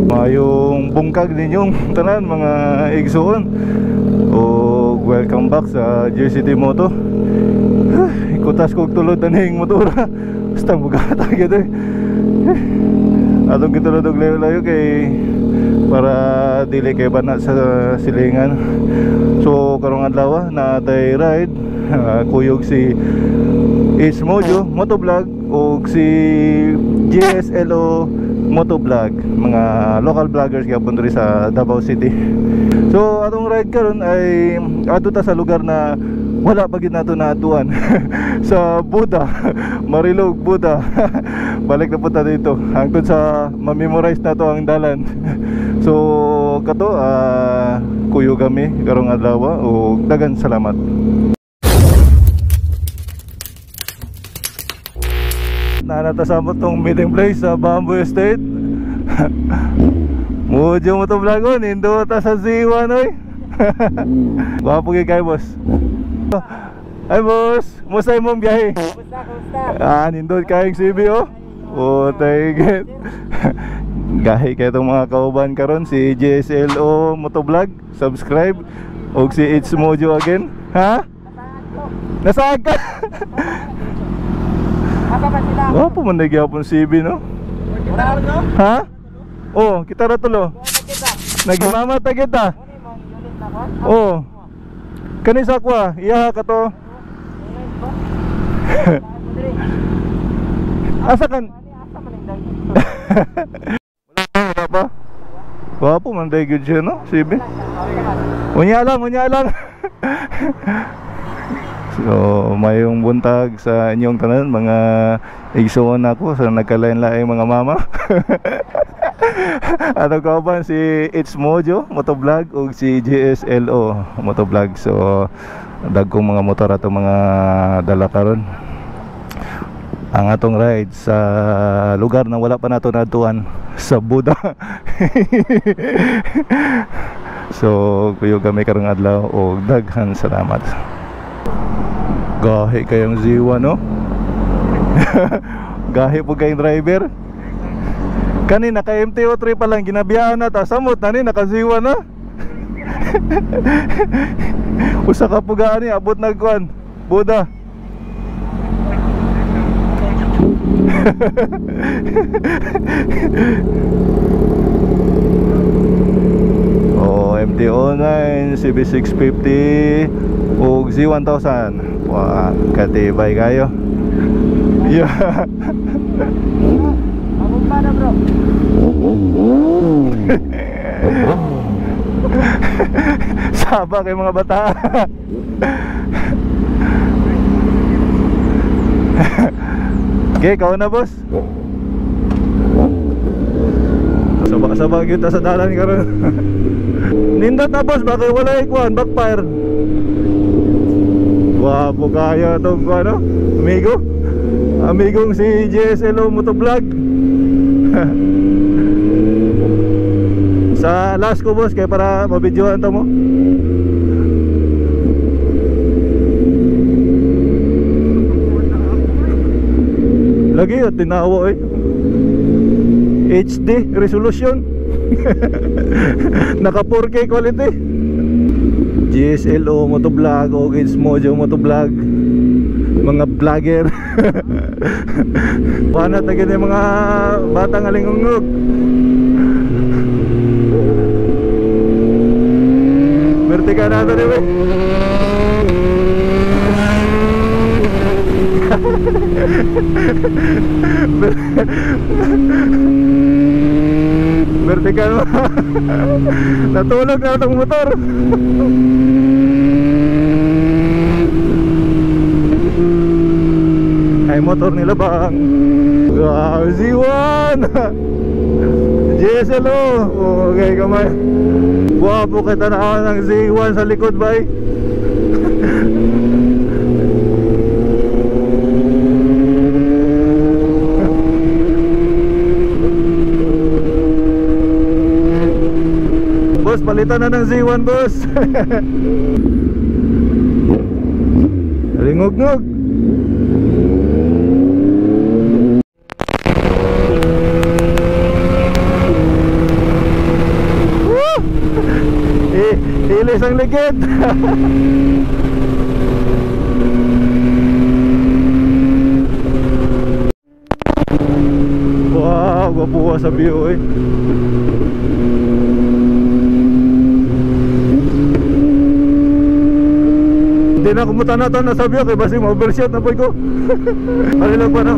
Mayong bungkag ninyong tanan mga igsoon. O welcome back sa JCT Moto. Ikutas kog tulod aning motora. Basta bugata gyud eh. Atong gitulod og layo-layo kay para dili kay bana sa silingan. So karong adlaw na tay ride kuyog si It's Mojo Motovlog o si GSLO Motovlog, mga local vloggers gyapon diri sa Davao City. So atong ride karon ay adto ta sa lugar na wala pa gid nato naatuan sa Buda, Marilog, Buda. Balik na punta dito hangtod sa ma-memorize nato ang dalan. So kato kuyo kami karong adlaw o dagan salamat. Nanatasabot tong meeting place sa Bamboo Estate. Mojo Motovlog nindo ta sa Ziwan oy. Wapo gyud kay boss. Ay boss, musta imong biyahe? Kumusta? Nindot kayong CB oh. Oh, tayget. Gahi kay itong mga kauban karon si JSLO Motovlog, subscribe. Og si It's Mojo again. Ha? Nasaan ka? Apa ba sila? Wapo man nagyapon CB no? Ha? Oh, kita ra tulo. Nagimama ta kita. Oh. Kani sa kwa, iya ka to. Asa kan? Wala pa. Wapo man day good siya no, CB. Unya lang. So, mayong buntag sa inyong tanan mga igsoon ako sa nagkalain-laing mga mama. Atong kauban si It's Mojo Motovlog ug si GSLO Motovlog. So dagkong mga motor ato mga dala karon. Ang atong ride sa lugar na wala pa nato natuan sa Buda. So kuyo kami karong adlaw og daghan salamat. Gahi kayong ziwa no. Gahi po kayong driver. Kani naka MTO3 pa lang ginabiyaan na ta samot na ni nakaziwa na. Usa ka pugaan ni abot nagkuan Buda. Oh, MTO9 CB650 ug Z1000. Wah, katibay kayo. Yeah. Abong bro. Saba kay mga bata. Okay, ikaw na boss. Sabak-sabak kita sa dalan karon. Nindot na boss, bakit wala ikuan backfire. Wapo kaya itong ano, amigong si JSLO Motovlog. Sa last ko boss, kaya para mabidyoan to mo. Lagi yun, tinawa eh HD resolution. Naka 4K quality. GSLO Motovlog o It's Mojo Motovlog, mga vlogger. Paano tagad yung mga batang alingungog. Vertical na ito diba. Vertical mo. Natulog na itong motor. Ay motor nila bang. Wow, Z1 JSLO. Okay kamay. Wapo kita na ng Z1 sa likod ba eh. Boss, palitan na ng Z1 boss. Lingog-ngog. isang ligid. Wow, gwapuha sa view eh. Hindi na kumutan-tan na sa view kay basi ma-overshot na po ko. Marilag pa no.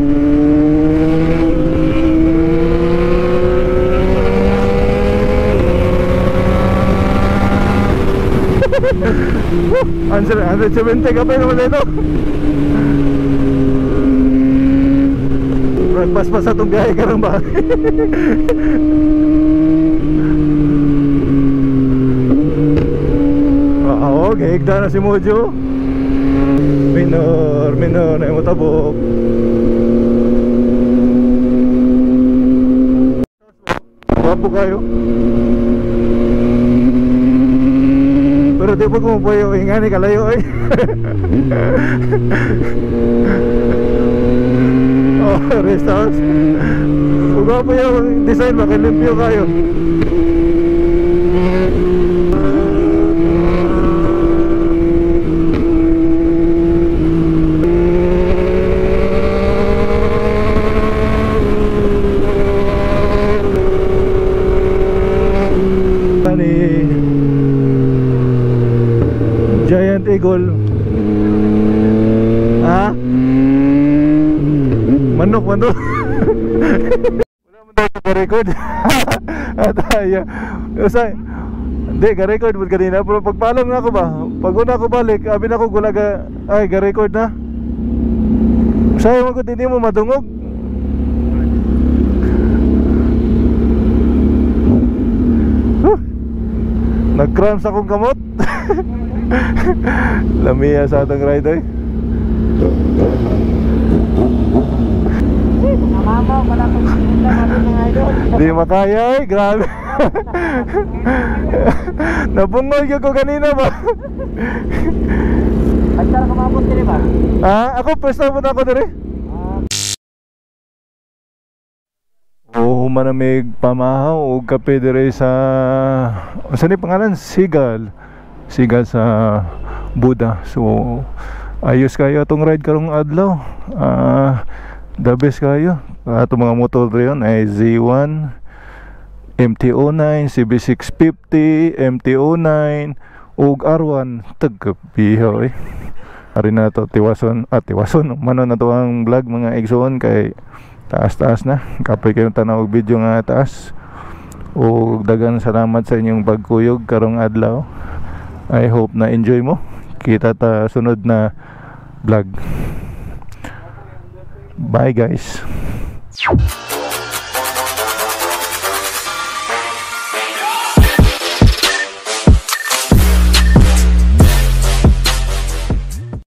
Answer 170 ka pa naman ito. Pas-pas sa itong biyahe ka rin ba? Okay, higda na si Mojo. Minor na yung matabok. Wapo kayo. Pero di po kung po yung ingani kalayo eh. Oh, rest house. Huwag po yung design, makilimpyo kayo. Giant Eagle. Ha? Manok. Wala mo daw ka-record. At ay, hindi, ka-record mo kanina. Pero pagpaalam na ako ba, pag una ako balik, abin ako gulaga, ay, ka-record na. Sayang ako, hindi mo madungog. Nag-cramps akong kamot. Lamiya sa atong ride eh. Di makaya eh, grabe. Nabungol ko kanina ba? Ay, saan ka mabot din ba? Ako, first time punta ako din eh. Manamig pamahaw o kape dire sa saan ni pangalan? Sigal sa Buda. So ayos kayo atong ride karong adlaw. The best kayo. Atong mga motor riyon ay Z1, MT-09, CB650, MT-09 ug R1 tagkapihaw eh. Ari na to tiwason mano na to ang vlog mga igsoon kay taas na kapay kayong tanaw og video nga taas. O dagan salamat sa inyong pagkuyog karong adlaw. I hope na enjoy mo. Kita ta sunod na vlog. Bye guys.